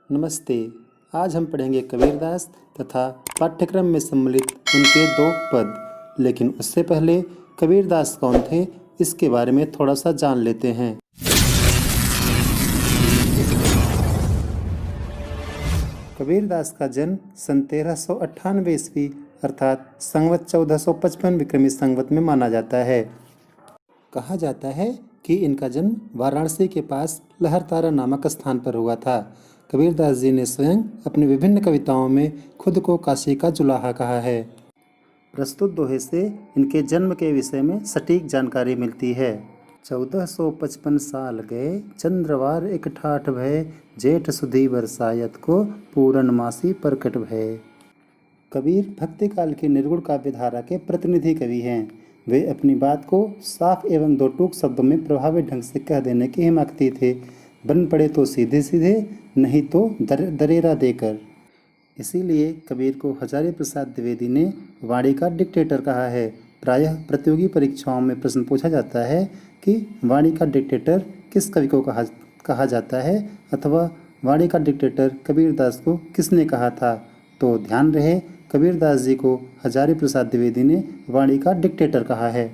नमस्ते। आज हम पढ़ेंगे कबीरदास तथा पाठ्यक्रम में सम्मिलित उनके 2 पद। लेकिन उससे पहले कबीरदास कौन थे, इसके बारे में थोड़ा सा जान लेते हैं। कबीरदास का जन्म सन 1398 ईस्वी अर्थात संवत 1455 विक्रमी संवत में माना जाता है। कहा जाता है कि इनका जन्म वाराणसी के पास लहरतारा नामक स्थान पर हुआ था। कबीरदास जी ने स्वयं अपनी विभिन्न कविताओं में खुद को काशी का जुलाहा कहा है। प्रस्तुत दोहे से इनके जन्म के विषय में सटीक जानकारी मिलती है। 1455 साल गए, चंद्रवार एक ठाठ भय, जेठ सुधी बरसायत को, पूरन मासी प्रकट भय। कबीर भक्ति काल की निर्गुण काव्यधारा के प्रतिनिधि कवि हैं। वे अपनी बात को साफ एवं दो टूक शब्दों में प्रभावी ढंग से कह देने के हिम्मती थे। बन पड़े तो सीधे सीधे, नहीं तो दरेरा देकर। इसीलिए कबीर को हजारी प्रसाद द्विवेदी ने वाणी का डिक्टेटर कहा है। प्रायः प्रतियोगी परीक्षाओं में प्रश्न पूछा जाता है कि वाणी का डिक्टेटर किस कवि को कहा जाता है अथवा वाणी का डिक्टेटर कबीरदास को किसने कहा था। तो ध्यान रहे, कबीरदास जी को हजारी प्रसाद द्विवेदी ने वाणी का डिक्टेटर कहा है।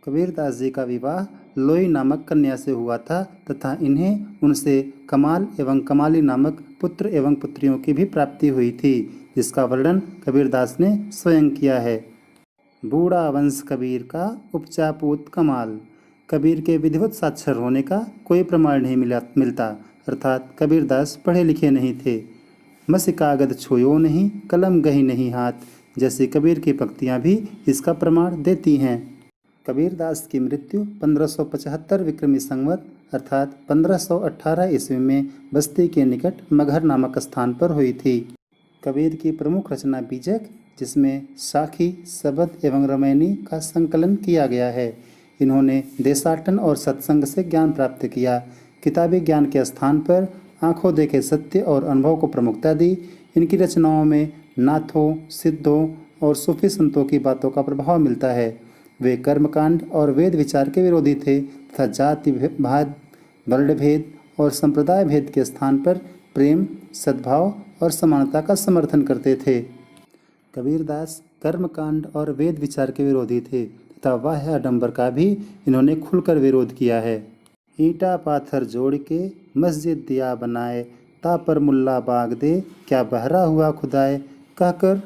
कबीरदास जी का विवाह लोई नामक कन्या से हुआ था तथा इन्हें उनसे कमाल एवं कमाली नामक पुत्र एवं पुत्रियों की भी प्राप्ति हुई थी, जिसका वर्णन कबीरदास ने स्वयं किया है। बूढ़ा वंश कबीर का उपजा पूत कमाल। कबीर के विधिवत साक्षर होने का कोई प्रमाण नहीं मिलता, अर्थात कबीरदास पढ़े लिखे नहीं थे। मस कागद छुयो नहीं, कलम गही नहीं हाथ, जैसे कबीर की पंक्तियाँ भी इसका प्रमाण देती हैं। कबीरदास की मृत्यु 1575 विक्रमी संवत अर्थात 1518 ईस्वी में बस्ती के निकट मगहर नामक स्थान पर हुई थी। कबीर की प्रमुख रचना बीजक, जिसमें साखी, सबद एवं रमैनी का संकलन किया गया है। इन्होंने देशाटन और सत्संग से ज्ञान प्राप्त किया। किताबी ज्ञान के स्थान पर आंखों देखे सत्य और अनुभव को प्रमुखता दी। इनकी रचनाओं में नाथों, सिद्धों और सूफी संतों की बातों का प्रभाव मिलता है। वे कर्मकांड और वेद विचार के विरोधी थे तथा जाति भेद, वर्ण भेद और संप्रदाय भेद के स्थान पर प्रेम, सद्भाव और समानता का समर्थन करते थे। कबीरदास कर्मकांड और वेद विचार के विरोधी थे तथा बाह्य आडंबर का भी इन्होंने खुलकर विरोध किया है। ईंटा पाथर जोड़ के मस्जिद दिया बनाए, ता पर मुल्ला बाग दे, क्या बहरा हुआ खुदाए, कहकर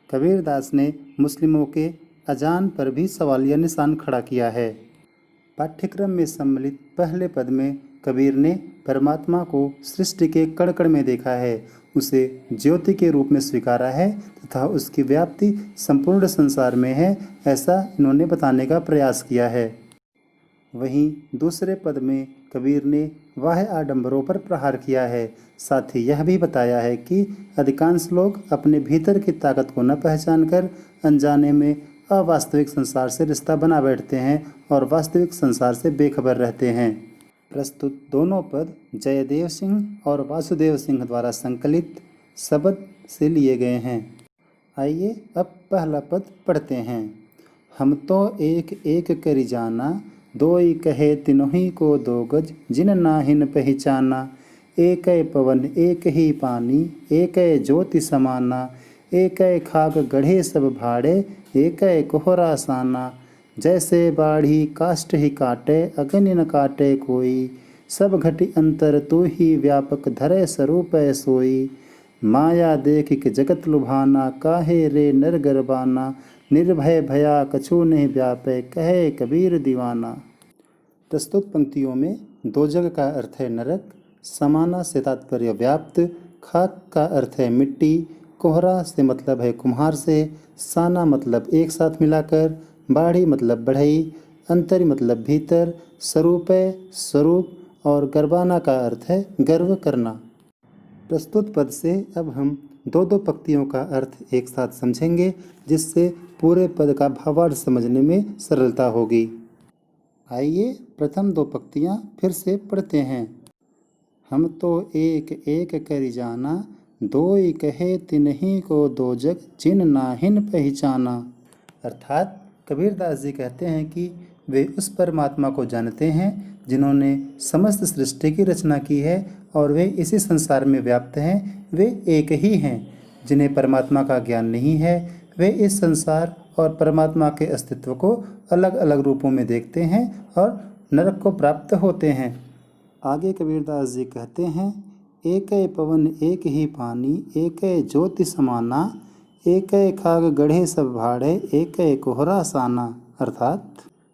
कबीरदास ने मुस्लिमों के अजान पर भी सवालिया निशान खड़ा किया है। पाठ्यक्रम में सम्मिलित पहले पद में कबीर ने परमात्मा को सृष्टि के कण कण में देखा है, उसे ज्योति के रूप में स्वीकारा है तथा उसकी व्याप्ति संपूर्ण संसार में है, ऐसा इन्होंने बताने का प्रयास किया है। वहीं दूसरे पद में कबीर ने बाह्य आडंबरों पर प्रहार किया है। साथ ही यह भी बताया है कि अधिकांश लोग अपने भीतर की ताकत को न पहचानकर अनजाने में अवास्तविक संसार से रिश्ता बना बैठते हैं और वास्तविक संसार से बेखबर रहते हैं। प्रस्तुत दोनों पद जयदेव सिंह और वासुदेव सिंह द्वारा संकलित शब्द से लिए गए हैं। आइए अब पहला पद पढ़ते हैं। हम तो एक एक करी जाना, दोई कहे तिनोही को दो गज, जिन नाहिन पहचाना, एक पवन एक ही पानी, एक ज्योति समाना, एक खाक गढ़े सब भाड़े, एक कोहरा साना, जैसे बाढ़ी काष्ठ ही काटे, अग्नि न काटे कोई, सब घटी अंतर तू ही व्यापक, धरे स्वरूप सोई, माया देख के जगत लुभाना, काहे रे नर गरबाना, निर्भय भया कछु नहीं व्यापे, कहे कबीर दीवाना। प्रस्तुत पंक्तियों में दो जग का अर्थ है नरक, समाना से तात्पर्य व्याप्त, खाक का अर्थ है मिट्टी, कोहरा से मतलब है कुम्हार से, साना मतलब एक साथ मिलाकर, बाढ़ी मतलब बढ़ई, अंतरी मतलब भीतर, स्वरूप और गर्बाना का अर्थ है गर्व करना। प्रस्तुत पद से अब हम दो दो पंक्तियों का अर्थ एक साथ समझेंगे, जिससे पूरे पद का भावार्थ समझने में सरलता होगी। आइए प्रथम दो पंक्तियाँ फिर से पढ़ते हैं। हम तो एक एक करी जाना, दोई कहे तिनहि को दो जग, जिन नाहिन पहचाना। अर्थात कबीरदास जी कहते हैं कि वे उस परमात्मा को जानते हैं जिन्होंने समस्त सृष्टि की रचना की है और वे इसी संसार में व्याप्त हैं। वे एक ही हैं। जिन्हें परमात्मा का ज्ञान नहीं है वे इस संसार और परमात्मा के अस्तित्व को अलग अलग रूपों में देखते हैं और नरक को प्राप्त होते हैं। आगे कबीरदास जी कहते हैं, एक पवन एक ही पानी, एक ज्योति समाना, एक खाग गढ़े सब भाड़े, एक कोहरा साना। अर्थात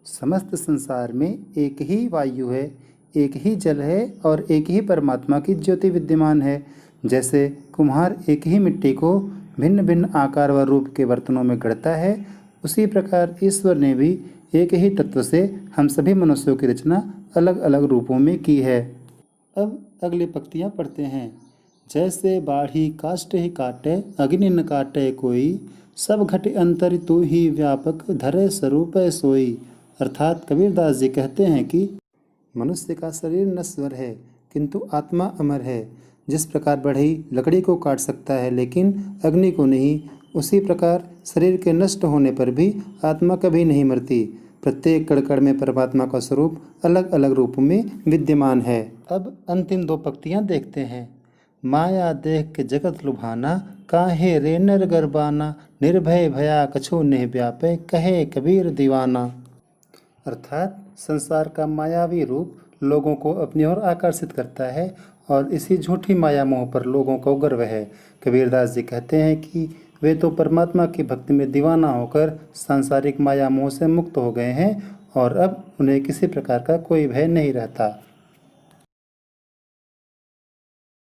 समस्त संसार में एक ही वायु है, एक ही जल है और एक ही परमात्मा की ज्योति विद्यमान है। जैसे कुम्हार एक ही मिट्टी को भिन्न भिन्न आकार व रूप के बर्तनों में गढ़ता है, उसी प्रकार ईश्वर ने भी एक ही तत्व से हम सभी मनुष्यों की रचना अलग अलग रूपों में की है। अब अगली पंक्तियाँ पढ़ते हैं। जैसे बाढ़ी काष्ट ही काटे, अग्नि न काटे कोई, सब घट अंतर तू ही व्यापक, धरे स्वरूप सोई। अर्थात कबीरदास जी कहते हैं कि मनुष्य का शरीर नश्वर है किंतु आत्मा अमर है। जिस प्रकार बढ़ई लकड़ी को काट सकता है लेकिन अग्नि को नहीं, उसी प्रकार शरीर के नष्ट होने पर भी आत्मा कभी नहीं मरती। प्रत्येक कण में परमात्मा का स्वरूप अलग अलग रूपों में विद्यमान है। अब अंतिम दो पंक्तियाँ देखते हैं। माया देख के जगत लुभाना, काहे रे नर गरबाना, निर्भय भया कछु नहीं व्यापे, कहे कबीर दीवाना। अर्थात संसार का मायावी रूप लोगों को अपनी ओर आकर्षित करता है और इसी झूठी माया मोह पर लोगों को गर्व है। कबीरदास जी कहते हैं कि वे तो परमात्मा की भक्ति में दीवाना होकर सांसारिक माया मोह से मुक्त हो गए हैं और अब उन्हें किसी प्रकार का कोई भय नहीं रहता।